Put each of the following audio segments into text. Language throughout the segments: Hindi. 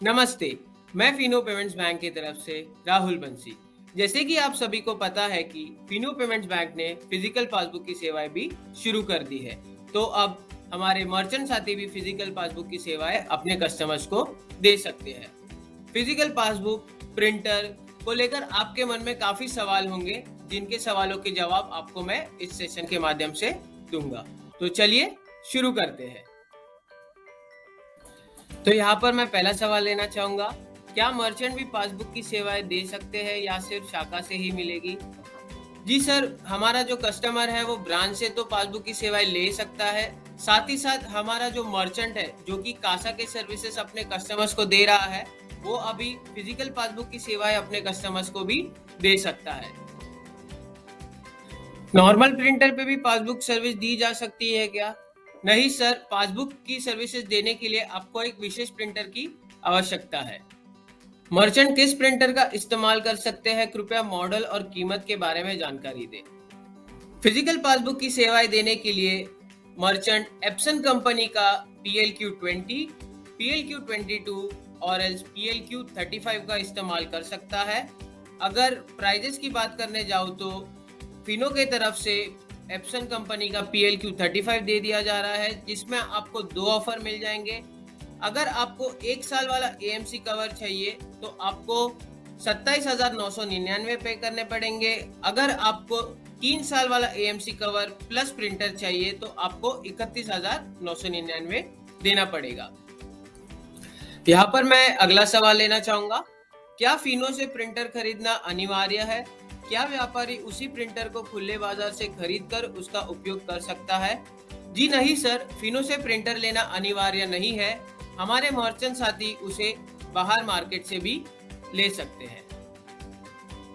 नमस्ते, मैं फिनो पेमेंट्स बैंक की तरफ से राहुल बंसी। जैसे कि आप सभी को पता है कि फिनो पेमेंट्स बैंक ने फिजिकल पासबुक की सेवाएं भी शुरू कर दी है। तो अब हमारे मर्चेंट साथी भी फिजिकल पासबुक की सेवाएं अपने कस्टमर्स को दे सकते हैं। फिजिकल पासबुक प्रिंटर को लेकर आपके मन में काफी सवाल होंगे, जिनके सवालों के जवाब आपको मैं इस सेशन के माध्यम से दूंगा। तो चलिए शुरू करते हैं। तो यहाँ पर मैं पहला सवाल लेना चाहूंगा, क्या मर्चेंट भी पासबुक की सेवाएं दे सकते हैं या सिर्फ शाखा से ही मिलेगी? जी सर, हमारा जो कस्टमर है वो ब्रांच से तो पासबुक की सेवाएं ले सकता है, साथ ही साथ हमारा जो मर्चेंट है जो कि कासा के सर्विसेज अपने कस्टमर्स को दे रहा है, वो अभी फिजिकल पासबुक की सेवाएं अपने कस्टमर्स को भी दे सकता है। नॉर्मल प्रिंटर पे भी पासबुक सर्विस दी जा सकती है क्या? नहीं सर, पासबुक की सर्विसेज देने के लिए आपको एक विशेष प्रिंटर की आवश्यकता है। मर्चेंट किस प्रिंटर का इस्तेमाल कर सकते हैं, कृपया मॉडल और कीमत के बारे में जानकारी दें। फिजिकल पासबुक की सेवाएं देने के लिए मर्चेंट एप्सन कंपनी का PLQ20, PLQ22 और एल्स PLQ35 का इस्तेमाल कर सकता है। अगर प्राइजेस की बात करने जाओ तो फिनो के तरफ से एप्सन कंपनी का PLQ35 दे दिया जा रहा है, जिसमें आपको 2 ऑफर मिल जाएंगे। अगर आपको 1 साल वाला AMC कवर चाहिए तो आपको 27,999 पे करने पड़ेंगे। अगर आपको 3 साल वाला AMC कवर प्लस प्रिंटर चाहिए तो आपको 31,999 देना पड़ेगा। यहाँ पर मैं अगला सवाल लेना चाहूंगा, क्या फिनो से प्रिंटर खरीदना अनिवार्य है? क्या व्यापारी उसी प्रिंटर को खुले बाजार से खरीदकर उसका उपयोग कर सकता है? जी नहीं सर, फिनो से प्रिंटर लेना अनिवार्य नहीं है। हमारे मर्चेंट साथी उसे बाहर मार्केट से भी ले सकते हैं।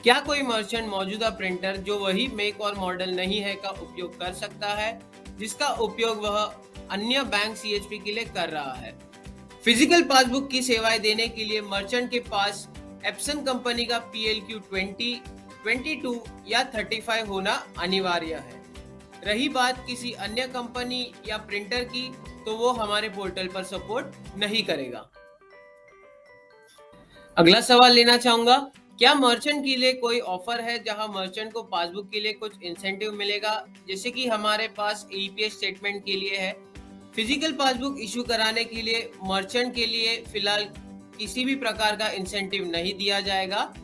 क्या कोई मर्चेंट मौजूदा प्रिंटर जो वही मेक और मॉडल नहीं है का उपयोग कर सकता है, जिसका उपयोग वह अन्य बैंक CHP के लिए कर रहा है? फिजिकल पासबुक की सेवाएं देने के लिए मर्चेंट के पास एप्सन कंपनी का PLQ20, 22 या 35 होना अनिवार्य है। रही बात किसी अन्य कंपनी या प्रिंटर की, तो वो हमारे पोर्टल पर सपोर्ट नहीं करेगा। अगला सवाल लेना चाहूंगा, क्या मर्चेंट के लिए कोई ऑफर है जहां मर्चेंट को पासबुक के लिए कुछ इंसेंटिव मिलेगा, जैसे कि हमारे पास EPS स्टेटमेंट के लिए है। फिजिकल पासबुक इशू कराने के लिए मर्चेंट के लिए फिलहाल किसी भी प्रकार का इंसेंटिव नहीं दिया जाएगा।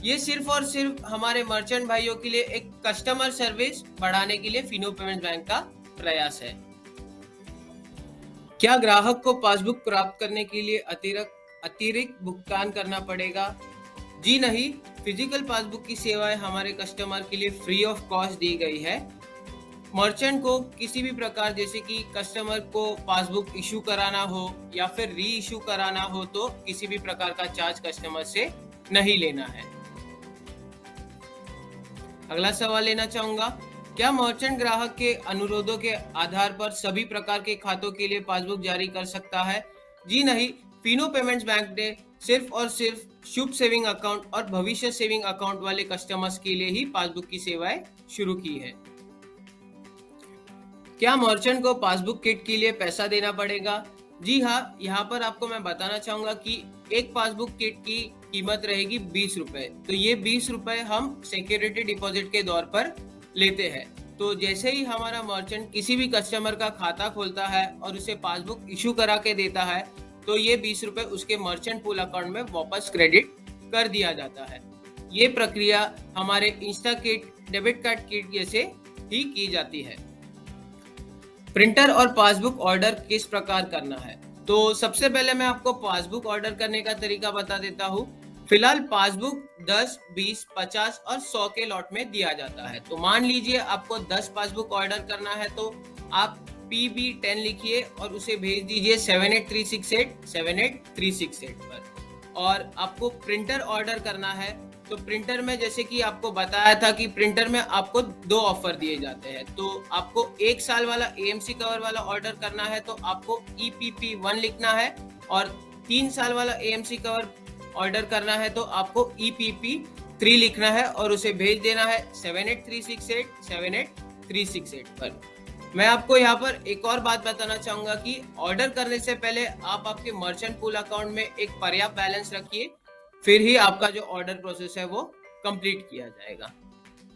ये सिर्फ और सिर्फ हमारे मर्चेंट भाइयों के लिए एक कस्टमर सर्विस बढ़ाने के लिए फिनो पेमेंट्स बैंक का प्रयास है। क्या ग्राहक को पासबुक प्राप्त करने के लिए अतिरिक्त भुगतान करना पड़ेगा? जी नहीं, फिजिकल पासबुक की सेवाएं हमारे कस्टमर के लिए फ्री ऑफ कॉस्ट दी गई है। मर्चेंट को किसी भी प्रकार, जैसे कि कस्टमर को पासबुक इशू कराना हो या फिर री इशू कराना हो, तो किसी भी प्रकार का चार्ज कस्टमर से नहीं लेना है। अगला सवाल लेना चाहूंगा, क्या मर्चेंट ग्राहक के अनुरोधों के आधार पर सभी प्रकार के खातों के लिए पासबुक जारी कर सकता है? जी नहीं, फिनो पेमेंट्स बैंक ने सिर्फ और सिर्फ शुभ सेविंग अकाउंट और भविष्य सेविंग अकाउंट वाले कस्टमर्स के लिए ही पासबुक की सेवाएं शुरू की है। क्या मर्चेंट को पासबुक किट के लिए पैसा देना पड़ेगा? जी हाँ, यहाँ पर आपको मैं बताना चाहूंगा कि एक पासबुक किट की कीमत रहेगी 20 रुपए। तो ये 20 रुपए हम सिक्योरिटी डिपॉजिट के दौर पर लेते हैं। तो जैसे ही हमारा मर्चेंट किसी भी कस्टमर का खाता खोलता है और उसे पासबुक इशू करा के देता है, तो ये 20 रुपए उसके मर्चेंट पूल अकाउंट में वापस क्रेडिट कर दिया जाता है। ये प्रक्रिया हमारे Insta kit, debit card kit जैसे ही की जाती है। प्रिंटर और पासबुक ऑर्डर किस प्रकार करना है? तो सबसे पहले मैं आपको पासबुक ऑर्डर करने का तरीका बता देता हूँ। फिलहाल पासबुक 10, 20, 50 और 100 के लॉट में दिया जाता है। तो मान लीजिए आपको 10 पासबुक ऑर्डर करना है, तो आप PB10 लिखिए और उसे भेज दीजिए 7836878368 पर। और आपको प्रिंटर ऑर्डर करना है, तो प्रिंटर में जैसे कि आपको बताया था कि प्रिंटर में आपको 2 ऑफर दिए जाते हैं। तो आपको 1 साल वाला AMC कवर वाला ऑर्डर करना है तो आपको EPP1 लिखना है, और 3 साल वाला AMC कवर ऑर्डर करना है तो आपको EPP3 लिखना है और उसे भेज देना है 7836878368 पर। मैं आपको यहाँ पर एक और बात बताना चाहूंगा कि ऑर्डर करने से पहले आप आपके मर्चेंट पूल अकाउंट में एक पर्याप्त बैलेंस रखिए, फिर ही आपका जो ऑर्डर प्रोसेस है वो कंप्लीट किया जाएगा।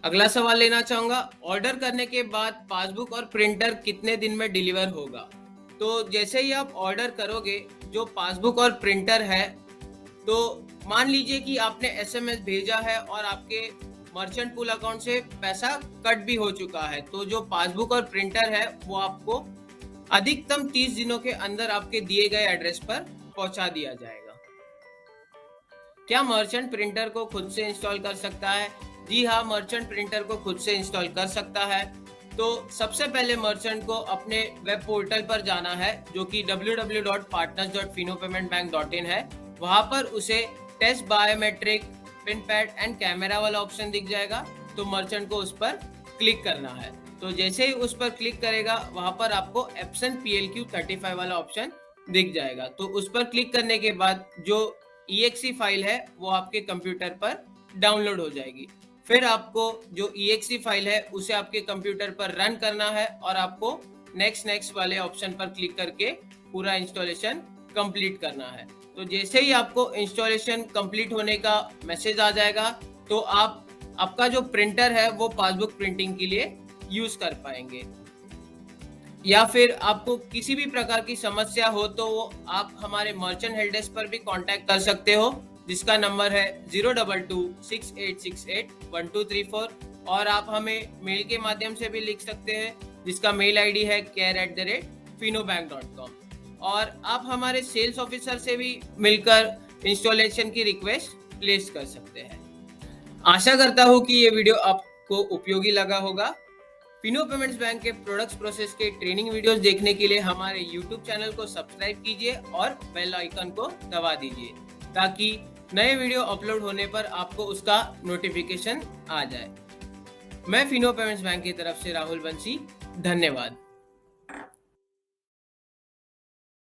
अगला सवाल लेना चाहूंगा, ऑर्डर करने के बाद पासबुक और प्रिंटर कितने दिन में डिलीवर होगा? तो जैसे ही आप ऑर्डर करोगे, जो पासबुक और प्रिंटर है, तो मान लीजिए कि आपने एसएमएस भेजा है और आपके मर्चेंट पूल अकाउंट से पैसा कट भी हो चुका है, तो जो पासबुक और प्रिंटर है वो आपको अधिकतम 30 दिनों के अंदर आपके दिए गए एड्रेस पर पहुंचा दिया जाएगा। क्या मर्चेंट प्रिंटर को खुद से इंस्टॉल कर सकता है? जी हाँ, मर्चेंट प्रिंटर को खुद से इंस्टॉल कर सकता है। तो सबसे पहले मर्चेंट को अपने वेब पोर्टल पर जाना है, जो कि www.partners.finopamentbank.in है। वहां पर उसे test biometric, pin pad and camera वाला ऑप्शन दिख जाएगा, तो मर्चेंट को उस पर क्लिक करना है। तो जैसे ही उस पर क्लिक करेगा, वहां पर आपको एप्सन PLQ35 वाला ऑप्शन दिख जाएगा। तो उस पर क्लिक करने के बाद जो EXE फाइल है वो आपके कंप्यूटर पर डाउनलोड हो जाएगी। फिर आपको जो EXE फाइल है उसे आपके कंप्यूटर पर रन करना है और आपको नेक्स्ट वाले ऑप्शन पर क्लिक करके पूरा इंस्टॉलेशन कंप्लीट करना है। तो जैसे ही आपको इंस्टॉलेशन कंप्लीट होने का मैसेज आ जाएगा, तो आपका जो प्रिंटर है वो पासबुक प्रिंटिंग के लिए यूज कर पाएंगे। या फिर आपको किसी भी प्रकार की समस्या हो तो आप हमारे मर्चेंट हेल्प डेस्क पर भी कांटेक्ट कर सकते हो, जिसका नंबर है 02268681234। और आप हमें मेल के माध्यम से भी लिख सकते हैं, जिसका मेल आईडी है care@finobank.com। और आप हमारे सेल्स ऑफिसर से भी मिलकर इंस्टॉलेशन की रिक्वेस्ट प्लेस कर सकते हैं। आशा करता हूँ कि ये वीडियो आपको उपयोगी लगा होगा। फिनो पेमेंट्स बैंक के प्रोडक्ट्स प्रोसेस के ट्रेनिंग वीडियोस देखने के लिए हमारे यूट्यूब चैनल को सब्सक्राइब कीजिए और बेल आइकन को दबा दीजिए, ताकि नए वीडियो अपलोड होने पर आपको उसका नोटिफिकेशन आ जाए। मैं फिनो पेमेंट्स बैंक की तरफ से राहुल बंसी, धन्यवाद।